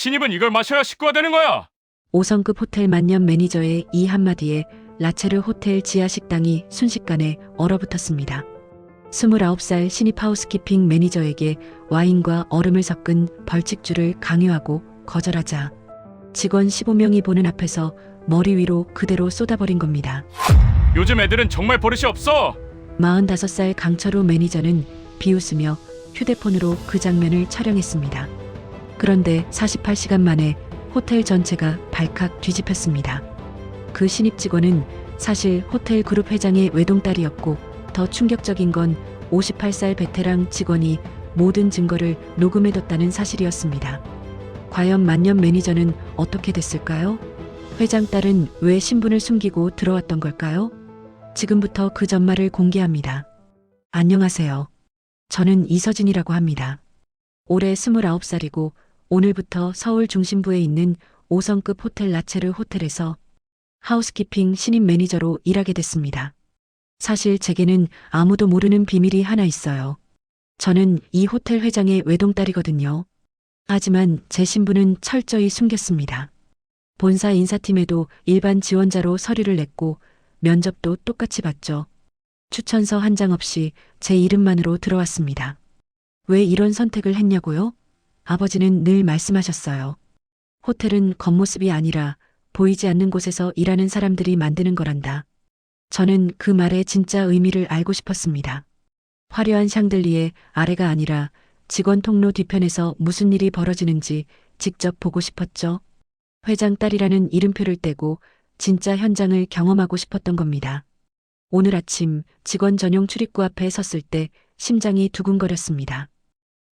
신입은 이걸 마셔야 식구가 되는 거야. 5성급 호텔 만년 매니저의 이 한마디에 라체르 호텔 지하 식당이 순식간에 얼어붙었습니다. 29살 신입 하우스키핑 매니저에게 와인과 얼음을 섞은 벌칙주를 강요하고 거절하자 직원 15명이 보는 앞에서 머리 위로 그대로 쏟아버린 겁니다. 요즘 애들은 정말 버릇이 없어. 45살 강철우 매니저는 비웃으며 휴대폰으로 그 장면을 촬영했습니다. 그런데 48시간 만에 호텔 전체가 발칵 뒤집혔습니다. 그 신입 직원은 사실 호텔 그룹 회장의 외동딸이었고 더 충격적인 건 58살 베테랑 직원이 모든 증거를 녹음해뒀다는 사실이었습니다. 과연 만년 매니저는 어떻게 됐을까요? 회장 딸은 왜 신분을 숨기고 들어왔던 걸까요? 지금부터 그 전말을 공개합니다. 안녕하세요. 저는 이서진이라고 합니다. 올해 29살이고 오늘부터 서울 중심부에 있는 5성급 호텔 라체르 호텔에서 하우스키핑 신입 매니저로 일하게 됐습니다. 사실 제게는 아무도 모르는 비밀이 하나 있어요. 저는 이 호텔 회장의 외동딸이거든요. 하지만 제 신분은 철저히 숨겼습니다. 본사 인사팀에도 일반 지원자로 서류를 냈고 면접도 똑같이 봤죠. 추천서 한 장 없이 제 이름만으로 들어왔습니다. 왜 이런 선택을 했냐고요? 아버지는 늘 말씀하셨어요. 호텔은 겉모습이 아니라 보이지 않는 곳에서 일하는 사람들이 만드는 거란다. 저는 그 말의 진짜 의미를 알고 싶었습니다. 화려한 샹들리에 아래가 아니라 직원 통로 뒤편에서 무슨 일이 벌어지는지 직접 보고 싶었죠. 회장 딸이라는 이름표를 떼고 진짜 현장을 경험하고 싶었던 겁니다. 오늘 아침 직원 전용 출입구 앞에 섰을 때 심장이 두근거렸습니다.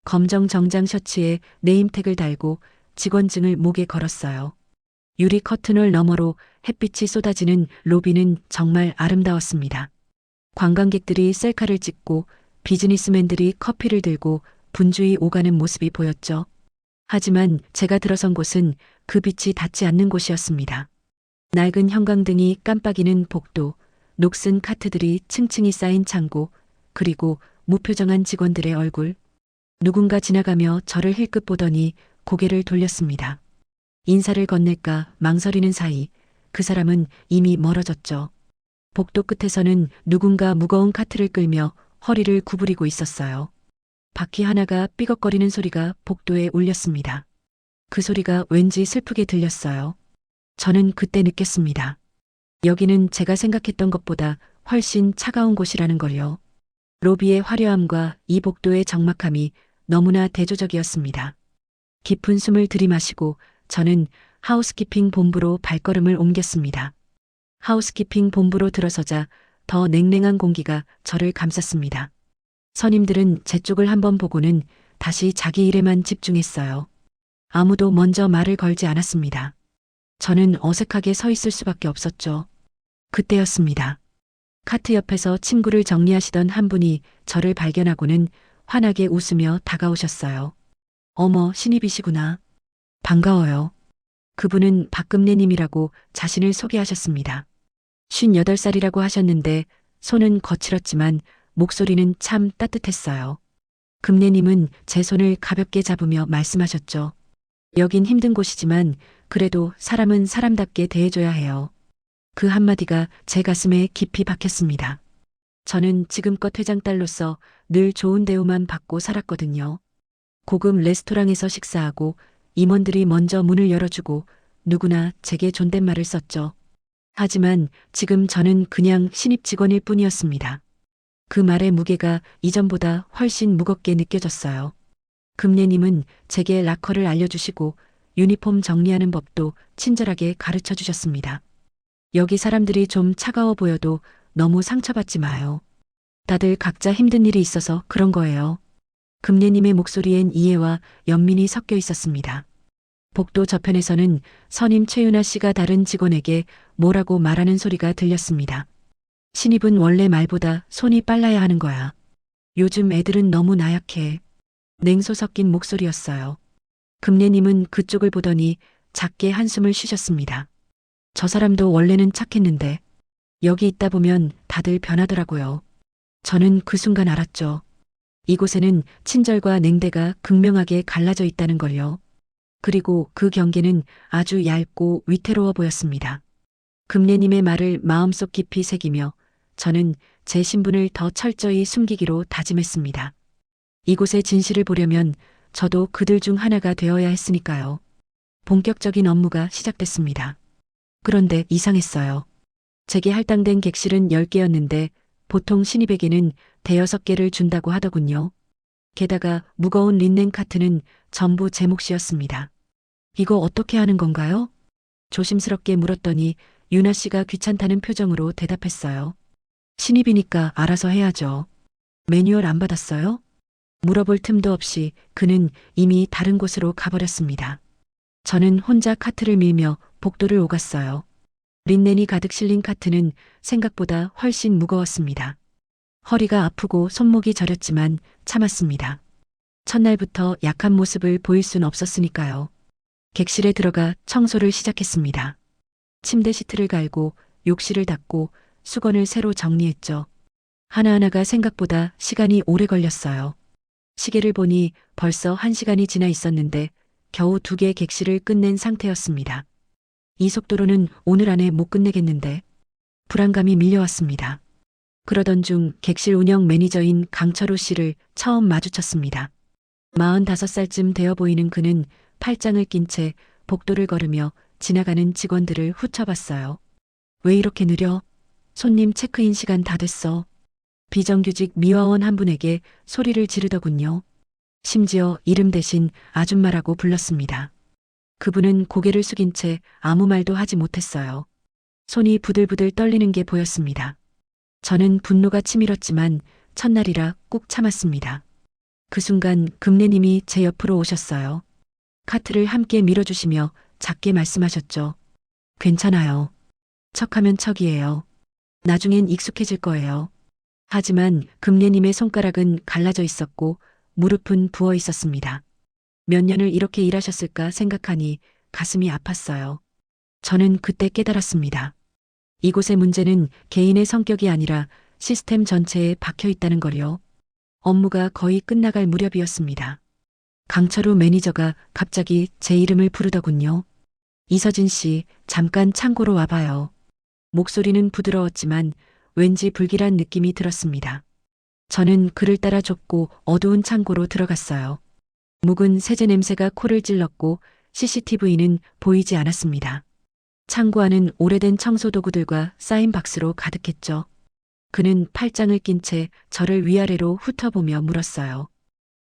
검정 정장 셔츠에 네임택을 달고 직원증을 목에 걸었어요. 유리 커튼홀 너머로 햇빛이 쏟아지는 로비는 정말 아름다웠습니다. 관광객들이 셀카를 찍고 비즈니스맨들이 커피를 들고 분주히 오가는 모습이 보였죠. 하지만 제가 들어선 곳은 그 빛이 닿지 않는 곳이었습니다. 낡은 형광등이 깜빡이는 복도, 녹슨 카트들이 층층이 쌓인 창고, 그리고 무표정한 직원들의 얼굴. 누군가 지나가며 저를 힐끗 보더니 고개를 돌렸습니다. 인사를 건넬까 망설이는 사이 그 사람은 이미 멀어졌죠. 복도 끝에서는 누군가 무거운 카트를 끌며 허리를 구부리고 있었어요. 바퀴 하나가 삐걱거리는 소리가 복도에 울렸습니다. 그 소리가 왠지 슬프게 들렸어요. 저는 그때 느꼈습니다. 여기는 제가 생각했던 것보다 훨씬 차가운 곳이라는 걸요. 로비의 화려함과 이 복도의 적막함이 너무나 대조적이었습니다. 깊은 숨을 들이마시고 저는 하우스키핑 본부로 발걸음을 옮겼습니다. 하우스키핑 본부로 들어서자 더 냉랭한 공기가 저를 감쌌습니다. 선임들은 제 쪽을 한번 보고는 다시 자기 일에만 집중했어요. 아무도 먼저 말을 걸지 않았습니다. 저는 어색하게 서 있을 수밖에 없었죠. 그때였습니다. 카트 옆에서 침구를 정리하시던 한 분이 저를 발견하고는 환하게 웃으며 다가오셨어요. 어머, 신입이시구나. 반가워요. 그분은 박금래님이라고 자신을 소개하셨습니다. 58살이라고 하셨는데 손은 거칠었지만 목소리는 참 따뜻했어요. 금래님은 제 손을 가볍게 잡으며 말씀하셨죠. 여긴 힘든 곳이지만 그래도 사람은 사람답게 대해줘야 해요. 그 한마디가 제 가슴에 깊이 박혔습니다. 저는 지금껏 회장 딸로서 늘 좋은 대우만 받고 살았거든요. 고급 레스토랑에서 식사하고 임원들이 먼저 문을 열어주고 누구나 제게 존댓말을 썼죠. 하지만 지금 저는 그냥 신입 직원일 뿐이었습니다. 그 말의 무게가 이전보다 훨씬 무겁게 느껴졌어요. 금래님은 제게 락커를 알려주시고 유니폼 정리하는 법도 친절하게 가르쳐 주셨습니다. 여기 사람들이 좀 차가워 보여도 너무 상처받지 마요. 다들 각자 힘든 일이 있어서 그런 거예요. 금래님의 목소리엔 이해와 연민이 섞여 있었습니다. 복도 저편에서는 선임 최윤아 씨가 다른 직원에게 뭐라고 말하는 소리가 들렸습니다. 신입은 원래 말보다 손이 빨라야 하는 거야. 요즘 애들은 너무 나약해. 냉소 섞인 목소리였어요. 금래님은 그쪽을 보더니 작게 한숨을 쉬셨습니다. 저 사람도 원래는 착했는데 여기 있다 보면 다들 변하더라고요. 저는 그 순간 알았죠. 이곳에는 친절과 냉대가 극명하게 갈라져 있다는 걸요. 그리고 그 경계는 아주 얇고 위태로워 보였습니다. 금례님의 말을 마음속 깊이 새기며 저는 제 신분을 더 철저히 숨기기로 다짐했습니다. 이곳의 진실을 보려면 저도 그들 중 하나가 되어야 했으니까요. 본격적인 업무가 시작됐습니다. 그런데 이상했어요. 제게 할당된 객실은 10개였는데 보통 신입에게는 대여섯 개를 준다고 하더군요. 게다가 무거운 린넨 카트는 전부 제 몫이었습니다. 이거 어떻게 하는 건가요? 조심스럽게 물었더니 유나 씨가 귀찮다는 표정으로 대답했어요. 신입이니까 알아서 해야죠. 매뉴얼 안 받았어요? 물어볼 틈도 없이 그는 이미 다른 곳으로 가버렸습니다. 저는 혼자 카트를 밀며 복도를 오갔어요. 린넨이 가득 실린 카트는 생각보다 훨씬 무거웠습니다. 허리가 아프고 손목이 저렸지만 참았습니다. 첫날부터 약한 모습을 보일 순 없었으니까요. 객실에 들어가 청소를 시작했습니다. 침대 시트를 갈고 욕실을 닦고 수건을 새로 정리했죠. 하나하나가 생각보다 시간이 오래 걸렸어요. 시계를 보니 벌써 1시간이 지나 있었는데 겨우 2개의 객실을 끝낸 상태였습니다. 이 속도로는 오늘 안에 못 끝내겠는데 불안감이 밀려왔습니다. 그러던 중 객실 운영 매니저인 강철우 씨를 처음 마주쳤습니다. 45살쯤 되어 보이는 그는 팔짱을 낀 채 복도를 걸으며 지나가는 직원들을 훑어봤어요. 왜 이렇게 느려? 손님 체크인 시간 다 됐어. 비정규직 미화원 한 분에게 소리를 지르더군요. 심지어 이름 대신 아줌마라고 불렀습니다. 그분은 고개를 숙인 채 아무 말도 하지 못했어요. 손이 부들부들 떨리는 게 보였습니다. 저는 분노가 치밀었지만 첫날이라 꾹 참았습니다. 그 순간 금례님이 제 옆으로 오셨어요. 카트를 함께 밀어주시며 작게 말씀하셨죠. 괜찮아요. 척하면 척이에요. 나중엔 익숙해질 거예요. 하지만 금례님의 손가락은 갈라져 있었고 무릎은 부어 있었습니다. 몇 년을 이렇게 일하셨을까 생각하니 가슴이 아팠어요. 저는 그때 깨달았습니다. 이곳의 문제는 개인의 성격이 아니라 시스템 전체에 박혀 있다는 걸요. 업무가 거의 끝나갈 무렵이었습니다. 강철우 매니저가 갑자기 제 이름을 부르더군요. 이서진 씨, 잠깐 창고로 와봐요. 목소리는 부드러웠지만 왠지 불길한 느낌이 들었습니다. 저는 그를 따라 좁고 어두운 창고로 들어갔어요. 묵은 세제 냄새가 코를 찔렀고 CCTV는 보이지 않았습니다. 창고 안은 오래된 청소도구들과 쌓인 박스로 가득했죠. 그는 팔짱을 낀 채 저를 위아래로 훑어보며 물었어요.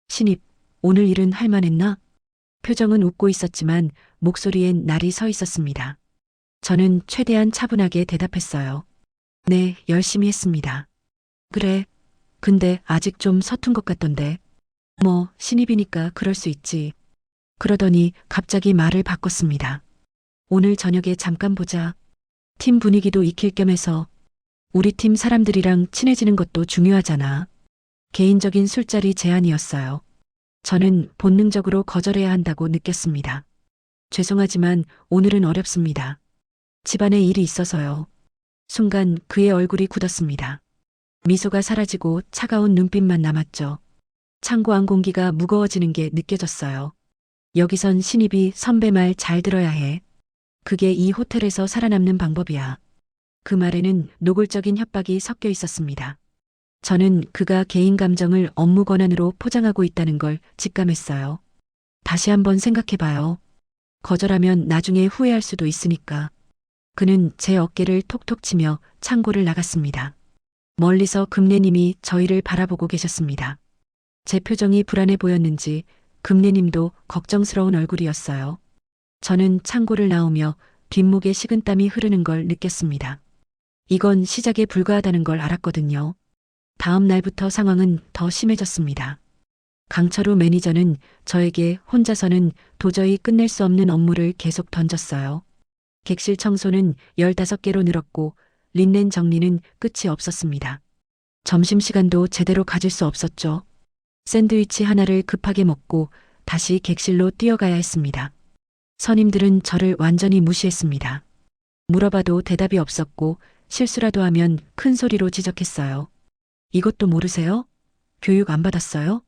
신입, 오늘 일은 할만했나? 표정은 웃고 있었지만 목소리엔 날이 서 있었습니다. 저는 최대한 차분하게 대답했어요. 네, 열심히 했습니다. 그래, 근데 아직 좀 서툰 것 같던데. 뭐, 신입이니까 그럴 수 있지. 그러더니 갑자기 말을 바꿨습니다. 오늘 저녁에 잠깐 보자. 팀 분위기도 익힐 겸 해서 우리 팀 사람들이랑 친해지는 것도 중요하잖아. 개인적인 술자리 제안이었어요. 저는 본능적으로 거절해야 한다고 느꼈습니다. 죄송하지만 오늘은 어렵습니다. 집안에 일이 있어서요. 순간 그의 얼굴이 굳었습니다. 미소가 사라지고 차가운 눈빛만 남았죠. 창고 안 공기가 무거워지는 게 느껴졌어요. 여기선 신입이 선배 말 잘 들어야 해. 그게 이 호텔에서 살아남는 방법이야. 그 말에는 노골적인 협박이 섞여 있었습니다. 저는 그가 개인 감정을 업무 권한으로 포장하고 있다는 걸 직감했어요. 다시 한번 생각해봐요. 거절하면 나중에 후회할 수도 있으니까. 그는 제 어깨를 톡톡 치며 창고를 나갔습니다. 멀리서 금례님이 저희를 바라보고 계셨습니다. 제 표정이 불안해 보였는지 금례님도 걱정스러운 얼굴이었어요. 저는 창고를 나오며 뒷목에 식은땀이 흐르는 걸 느꼈습니다. 이건 시작에 불과하다는 걸 알았거든요. 다음 날부터 상황은 더 심해졌습니다. 강철우 매니저는 저에게 혼자서는 도저히 끝낼 수 없는 업무를 계속 던졌어요. 객실 청소는 15개로 늘었고 린넨 정리는 끝이 없었습니다. 점심시간도 제대로 가질 수 없었죠. 샌드위치 하나를 급하게 먹고 다시 객실로 뛰어가야 했습니다. 선임들은 저를 완전히 무시했습니다. 물어봐도 대답이 없었고 실수라도 하면 큰 소리로 지적했어요. 이것도 모르세요? 교육 안 받았어요?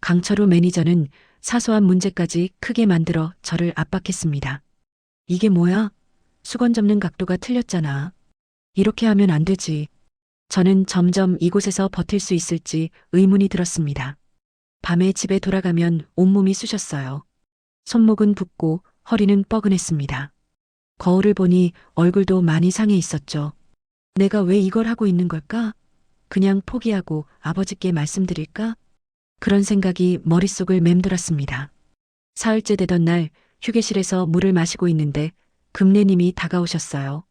강철우 매니저는 사소한 문제까지 크게 만들어 저를 압박했습니다. 이게 뭐야? 수건 접는 각도가 틀렸잖아. 이렇게 하면 안 되지. 저는 점점 이곳에서 버틸 수 있을지 의문이 들었습니다. 밤에 집에 돌아가면 온몸이 쑤셨어요. 손목은 붓고 허리는 뻐근했습니다. 거울을 보니 얼굴도 많이 상해 있었죠. 내가 왜 이걸 하고 있는 걸까? 그냥 포기하고 아버지께 말씀드릴까? 그런 생각이 머릿속을 맴돌았습니다. 사흘째 되던 날 휴게실에서 물을 마시고 있는데 금내님이 다가오셨어요.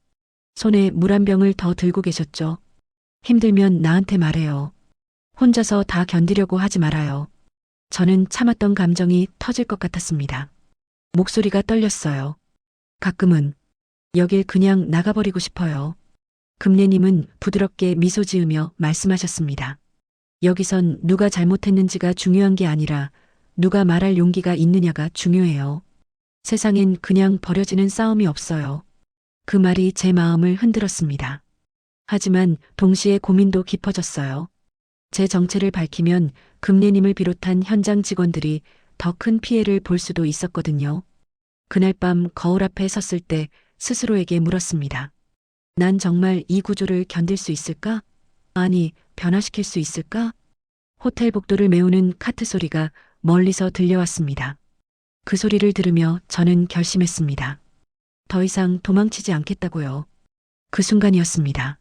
손에 물 한 병을 더 들고 계셨죠. 힘들면 나한테 말해요. 혼자서 다 견디려고 하지 말아요. 저는 참았던 감정이 터질 것 같았습니다. 목소리가 떨렸어요. 가끔은 여길 그냥 나가버리고 싶어요. 금내님은 부드럽게 미소 지으며 말씀하셨습니다. 여기선 누가 잘못했는지가 중요한 게 아니라 누가 말할 용기가 있느냐가 중요해요. 세상엔 그냥 버려지는 싸움이 없어요. 그 말이 제 마음을 흔들었습니다. 하지만 동시에 고민도 깊어졌어요. 제 정체를 밝히면 금내님을 비롯한 현장 직원들이 더 큰 피해를 볼 수도 있었거든요. 그날 밤 거울 앞에 섰을 때 스스로에게 물었습니다. 난 정말 이 구조를 견딜 수 있을까? 아니, 변화시킬 수 있을까? 호텔 복도를 메우는 카트 소리가 멀리서 들려왔습니다. 그 소리를 들으며 저는 결심했습니다. 더 이상 도망치지 않겠다고요. 그 순간이었습니다.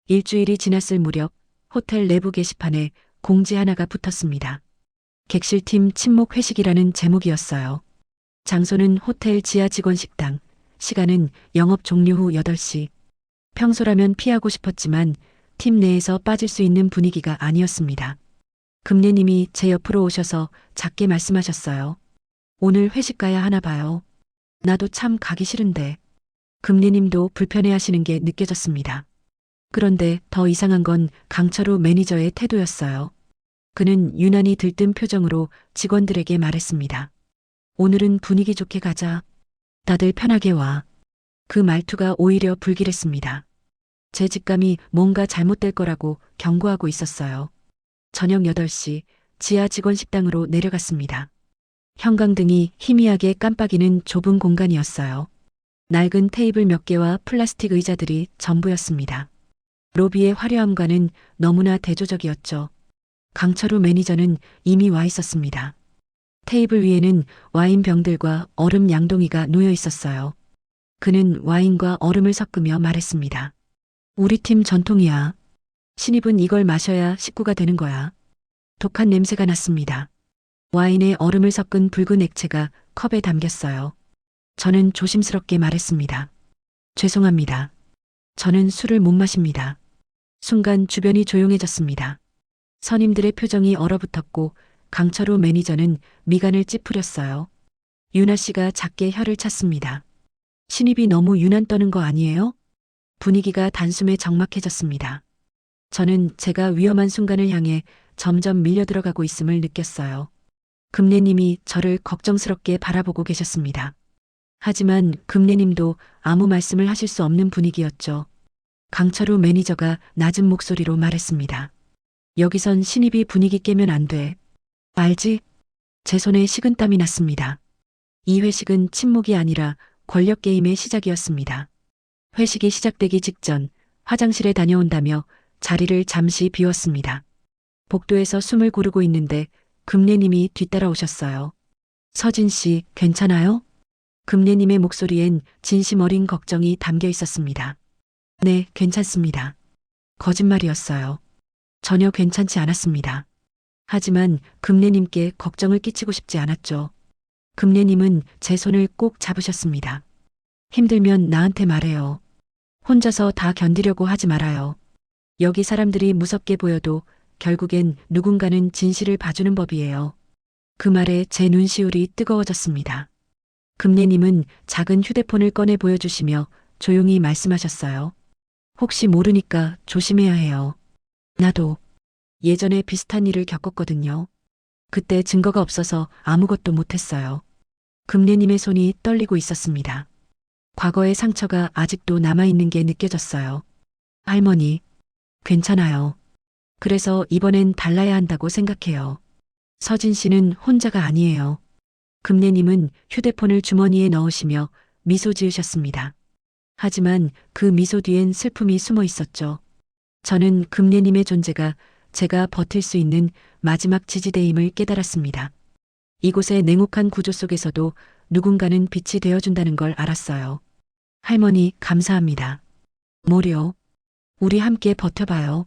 일주일이 지났을 무렵 호텔 내부 게시판에 공지 하나가 붙었습니다. 객실팀 친목 회식이라는 제목이었어요. 장소는 호텔 지하 직원 식당, 시간은 영업 종료 후 8시. 평소라면 피하고 싶었지만 팀 내에서 빠질 수 있는 분위기가 아니었습니다. 금내님이 제 옆으로 오셔서 작게 말씀하셨어요. 오늘 회식 가야 하나 봐요. 나도 참 가기 싫은데. 금내님도 불편해하시는 게 느껴졌습니다. 그런데 더 이상한 건 강철우 매니저의 태도였어요. 그는 유난히 들뜬 표정으로 직원들에게 말했습니다. 오늘은 분위기 좋게 가자. 다들 편하게 와. 그 말투가 오히려 불길했습니다. 제 직감이 뭔가 잘못될 거라고 경고하고 있었어요. 저녁 8시 지하 직원 식당으로 내려갔습니다. 형광등이 희미하게 깜빡이는 좁은 공간이었어요. 낡은 테이블 몇 개와 플라스틱 의자들이 전부였습니다. 로비의 화려함과는 너무나 대조적이었죠. 강철우 매니저는 이미 와 있었습니다. 테이블 위에는 와인 병들과 얼음 양동이가 놓여 있었어요. 그는 와인과 얼음을 섞으며 말했습니다. 우리 팀 전통이야. 신입은 이걸 마셔야 식구가 되는 거야. 독한 냄새가 났습니다. 와인에 얼음을 섞은 붉은 액체가 컵에 담겼어요. 저는 조심스럽게 말했습니다. 죄송합니다. 저는 술을 못 마십니다. 순간 주변이 조용해졌습니다. 선임들의 표정이 얼어붙었고 강철우 매니저는 미간을 찌푸렸어요. 유나 씨가 작게 혀를 찼습니다. 신입이 너무 유난 떠는 거 아니에요? 분위기가 단숨에 적막해졌습니다. 저는 제가 위험한 순간을 향해 점점 밀려 들어가고 있음을 느꼈어요. 금내님이 저를 걱정스럽게 바라보고 계셨습니다. 하지만 금내님도 아무 말씀을 하실 수 없는 분위기였죠. 강철우 매니저가 낮은 목소리로 말했습니다. 여기선 신입이 분위기 깨면 안 돼. 알지? 제 손에 식은땀이 났습니다. 이 회식은 침묵이 아니라 권력 게임의 시작이었습니다. 회식이 시작되기 직전 화장실에 다녀온다며 자리를 잠시 비웠습니다. 복도에서 숨을 고르고 있는데 금내님이 뒤따라 오셨어요. 서진 씨, 괜찮아요? 금내님의 목소리엔 진심 어린 걱정이 담겨 있었습니다. 네, 괜찮습니다. 거짓말이었어요. 전혀 괜찮지 않았습니다. 하지만 금내님께 걱정을 끼치고 싶지 않았죠. 금내님은 제 손을 꼭 잡으셨습니다. 힘들면 나한테 말해요. 혼자서 다 견디려고 하지 말아요. 여기 사람들이 무섭게 보여도 결국엔 누군가는 진실을 봐주는 법이에요. 그 말에 제 눈시울이 뜨거워졌습니다. 금내님은 작은 휴대폰을 꺼내 보여주시며 조용히 말씀하셨어요. 혹시 모르니까 조심해야 해요. 나도 예전에 비슷한 일을 겪었거든요. 그때 증거가 없어서 아무것도 못했어요. 금내님의 손이 떨리고 있었습니다. 과거의 상처가 아직도 남아있는 게 느껴졌어요. 할머니, 괜찮아요. 그래서 이번엔 달라야 한다고 생각해요. 서진 씨는 혼자가 아니에요. 금내님은 휴대폰을 주머니에 넣으시며 미소 지으셨습니다. 하지만 그 미소 뒤엔 슬픔이 숨어 있었죠. 저는 금내님의 존재가 제가 버틸 수 있는 마지막 지지대임을 깨달았습니다. 이곳의 냉혹한 구조 속에서도 누군가는 빛이 되어준다는 걸 알았어요. 할머니, 감사합니다. 뭐려? 우리 함께 버텨봐요.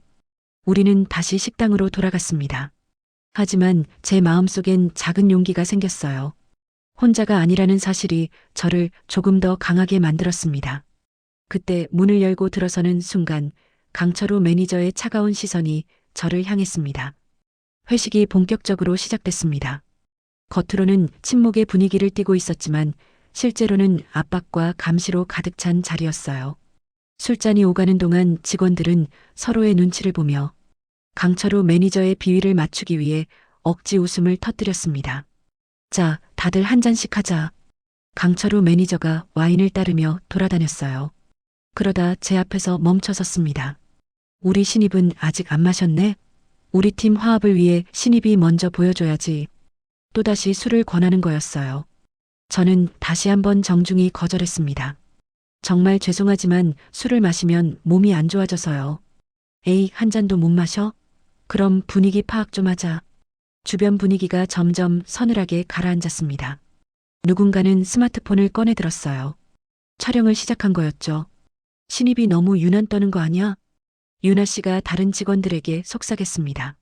우리는 다시 식당으로 돌아갔습니다. 하지만 제 마음속엔 작은 용기가 생겼어요. 혼자가 아니라는 사실이 저를 조금 더 강하게 만들었습니다. 그때 문을 열고 들어서는 순간 강철우 매니저의 차가운 시선이 저를 향했습니다. 회식이 본격적으로 시작됐습니다. 겉으로는 침묵의 분위기를 띠고 있었지만 실제로는 압박과 감시로 가득 찬 자리였어요. 술잔이 오가는 동안 직원들은 서로의 눈치를 보며 강철우 매니저의 비위를 맞추기 위해 억지 웃음을 터뜨렸습니다. 자, 다들 한 잔씩 하자. 강철우 매니저가 와인을 따르며 돌아다녔어요. 그러다 제 앞에서 멈춰섰습니다. 우리 신입은 아직 안 마셨네? 우리 팀 화합을 위해 신입이 먼저 보여줘야지. 또다시 술을 권하는 거였어요. 저는 다시 한번 정중히 거절했습니다. 정말 죄송하지만 술을 마시면 몸이 안 좋아져서요. 에이, 한 잔도 못 마셔? 그럼 분위기 파악 좀 하자. 주변 분위기가 점점 서늘하게 가라앉았습니다. 누군가는 스마트폰을 꺼내 들었어요. 촬영을 시작한 거였죠. 신입이 너무 유난 떠는 거 아니야? 유나 씨가 다른 직원들에게 속삭였습니다.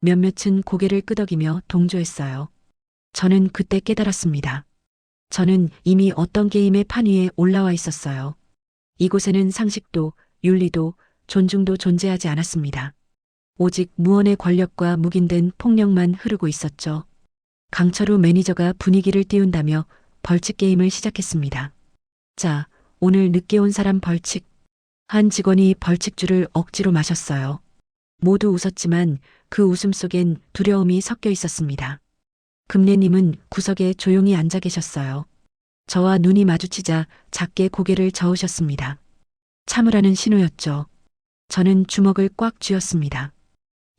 몇몇은 고개를 끄덕이며 동조했어요. 저는 그때 깨달았습니다. 저는 이미 어떤 게임의 판 위에 올라와 있었어요. 이곳에는 상식도, 윤리도, 존중도 존재하지 않았습니다. 오직 무언의 권력과 묵인된 폭력만 흐르고 있었죠. 강철우 매니저가 분위기를 띄운다며 벌칙 게임을 시작했습니다. 자, 오늘 늦게 온 사람 벌칙. 한 직원이 벌칙주를 억지로 마셨어요. 모두 웃었지만 그 웃음 속엔 두려움이 섞여 있었습니다. 금내님은 구석에 조용히 앉아 계셨어요. 저와 눈이 마주치자 작게 고개를 저으셨습니다. 참으라는 신호였죠. 저는 주먹을 꽉 쥐었습니다.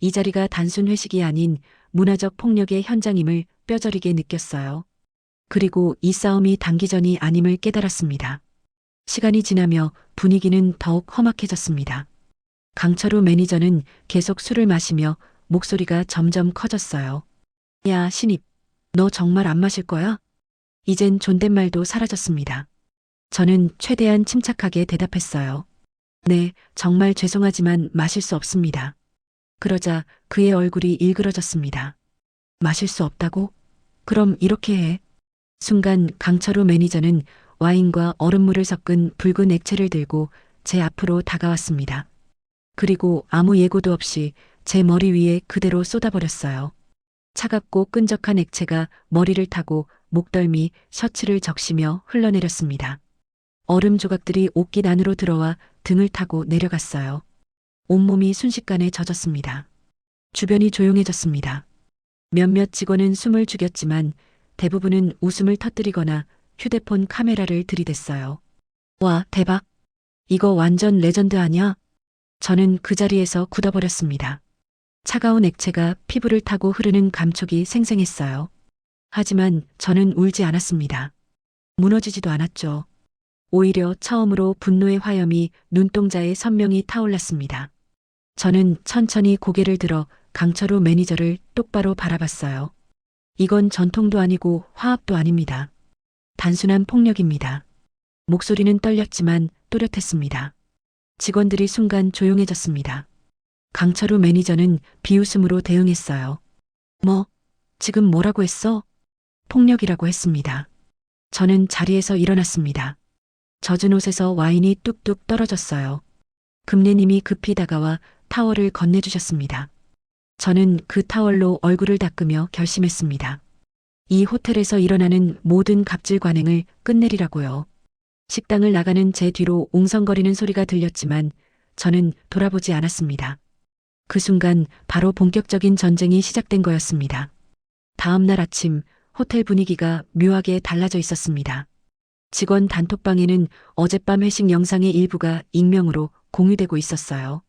이 자리가 단순 회식이 아닌 문화적 폭력의 현장임을 뼈저리게 느꼈어요. 그리고 이 싸움이 단기전이 아님을 깨달았습니다. 시간이 지나며 분위기는 더욱 험악해졌습니다. 강철우 매니저는 계속 술을 마시며 목소리가 점점 커졌어요. 야, 신입. 너 정말 안 마실 거야? 이젠 존댓말도 사라졌습니다. 저는 최대한 침착하게 대답했어요. 네, 정말 죄송하지만 마실 수 없습니다. 그러자 그의 얼굴이 일그러졌습니다. 마실 수 없다고? 그럼 이렇게 해. 순간 강철우 매니저는 와인과 얼음물을 섞은 붉은 액체를 들고 제 앞으로 다가왔습니다. 그리고 아무 예고도 없이 제 머리 위에 그대로 쏟아버렸어요. 차갑고 끈적한 액체가 머리를 타고 목덜미, 셔츠를 적시며 흘러내렸습니다. 얼음 조각들이 옷깃 안으로 들어와 등을 타고 내려갔어요. 온몸이 순식간에 젖었습니다. 주변이 조용해졌습니다. 몇몇 직원은 숨을 죽였지만 대부분은 웃음을 터뜨리거나 휴대폰 카메라를 들이댔어요. 와, 대박. 이거 완전 레전드 아니야? 저는 그 자리에서 굳어버렸습니다. 차가운 액체가 피부를 타고 흐르는 감촉이 생생했어요. 하지만 저는 울지 않았습니다. 무너지지도 않았죠. 오히려 처음으로 분노의 화염이 눈동자에 선명히 타올랐습니다. 저는 천천히 고개를 들어 강철우 매니저를 똑바로 바라봤어요. 이건 전통도 아니고 화합도 아닙니다. 단순한 폭력입니다. 목소리는 떨렸지만 또렷했습니다. 직원들이 순간 조용해졌습니다. 강철우 매니저는 비웃음으로 대응했어요. 뭐, 지금 뭐라고 했어? 폭력이라고 했습니다. 저는 자리에서 일어났습니다. 젖은 옷에서 와인이 뚝뚝 떨어졌어요. 금내님이 급히 다가와 타월을 건네주셨습니다. 저는 그 타월로 얼굴을 닦으며 결심했습니다. 이 호텔에서 일어나는 모든 갑질 관행을 끝내리라고요. 식당을 나가는 제 뒤로 웅성거리는 소리가 들렸지만 저는 돌아보지 않았습니다. 그 순간 바로 본격적인 전쟁이 시작된 거였습니다. 다음 날 아침 호텔 분위기가 묘하게 달라져 있었습니다. 직원 단톡방에는 어젯밤 회식 영상의 일부가 익명으로 공유되고 있었어요.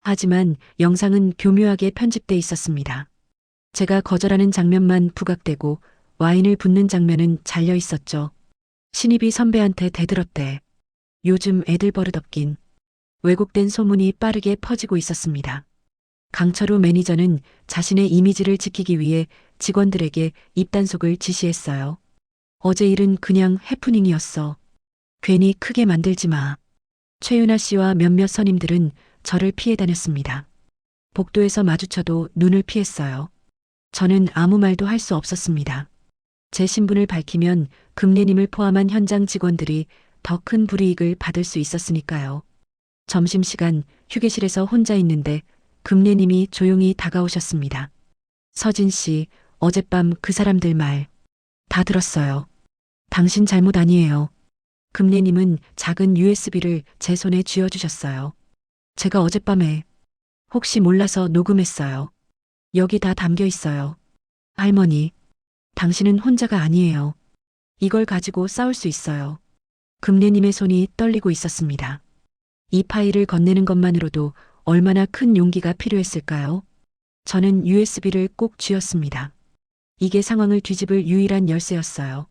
하지만 영상은 교묘하게 편집돼 있었습니다. 제가 거절하는 장면만 부각되고 와인을 붓는 장면은 잘려 있었죠. 신입이 선배한테 대들었대. 요즘 애들 버릇없긴. 왜곡된 소문이 빠르게 퍼지고 있었습니다. 강철우 매니저는 자신의 이미지를 지키기 위해 직원들에게 입단속을 지시했어요. 어제 일은 그냥 해프닝이었어. 괜히 크게 만들지 마. 최윤아 씨와 몇몇 선임들은 저를 피해 다녔습니다. 복도에서 마주쳐도 눈을 피했어요. 저는 아무 말도 할 수 없었습니다. 제 신분을 밝히면 금례님을 포함한 현장 직원들이 더 큰 불이익을 받을 수 있었으니까요. 점심시간 휴게실에서 혼자 있는데 금례님이 조용히 다가오셨습니다. 서진 씨, 어젯밤 그 사람들 말 다 들었어요. 당신 잘못 아니에요. 금례님은 작은 USB를 제 손에 쥐어주셨어요. 제가 어젯밤에 혹시 몰라서 녹음했어요. 여기 다 담겨 있어요. 할머니, 당신은 혼자가 아니에요. 이걸 가지고 싸울 수 있어요. 금례님의 손이 떨리고 있었습니다. 이 파일을 건네는 것만으로도 얼마나 큰 용기가 필요했을까요? 저는 USB를 꼭 쥐었습니다. 이게 상황을 뒤집을 유일한 열쇠였어요.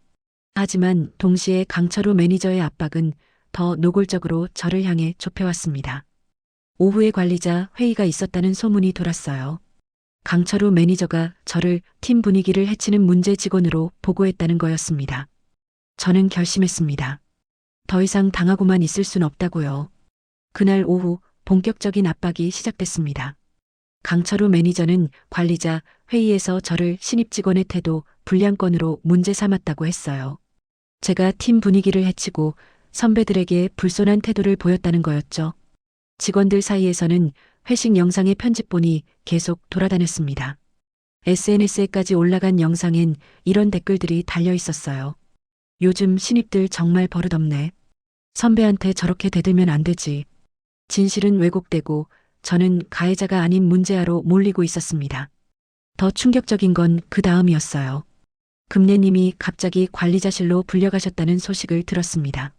하지만 동시에 강철우 매니저의 압박은 더 노골적으로 저를 향해 좁혀왔습니다. 오후에 관리자 회의가 있었다는 소문이 돌았어요. 강철우 매니저가 저를 팀 분위기를 해치는 문제 직원으로 보고했다는 거였습니다. 저는 결심했습니다. 더 이상 당하고만 있을 순 없다고요. 그날 오후 본격적인 압박이 시작됐습니다. 강철우 매니저는 관리자 회의에서 저를 신입 직원의 태도 불량건으로 문제 삼았다고 했어요. 제가 팀 분위기를 해치고 선배들에게 불손한 태도를 보였다는 거였죠. 직원들 사이에서는 회식 영상의 편집본이 계속 돌아다녔습니다. SNS에까지 올라간 영상엔 이런 댓글들이 달려 있었어요. 요즘 신입들 정말 버릇없네. 선배한테 저렇게 대들면 안 되지. 진실은 왜곡되고 저는 가해자가 아닌 문제아로 몰리고 있었습니다. 더 충격적인 건 그 다음이었어요. 금례님이 갑자기 관리자실로 불려가셨다는 소식을 들었습니다.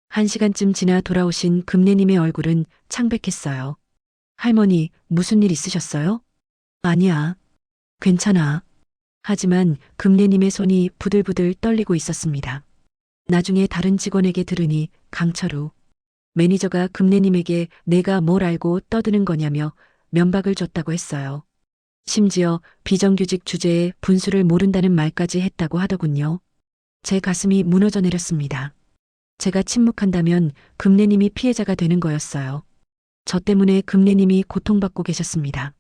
1시간쯤 지나 돌아오신 금례님의 얼굴은 창백했어요. 할머니, 무슨 일 있으셨어요? 아니야. 괜찮아. 하지만 금례님의 손이 부들부들 떨리고 있었습니다. 나중에 다른 직원에게 들으니 강철우 매니저가 금례님에게 내가 뭘 알고 떠드는 거냐며 면박을 줬다고 했어요. 심지어 비정규직 주제에 분수를 모른다는 말까지 했다고 하더군요. 제 가슴이 무너져 내렸습니다. 제가 침묵한다면 금례님이 피해자가 되는 거였어요. 저 때문에 금례님이 고통받고 계셨습니다.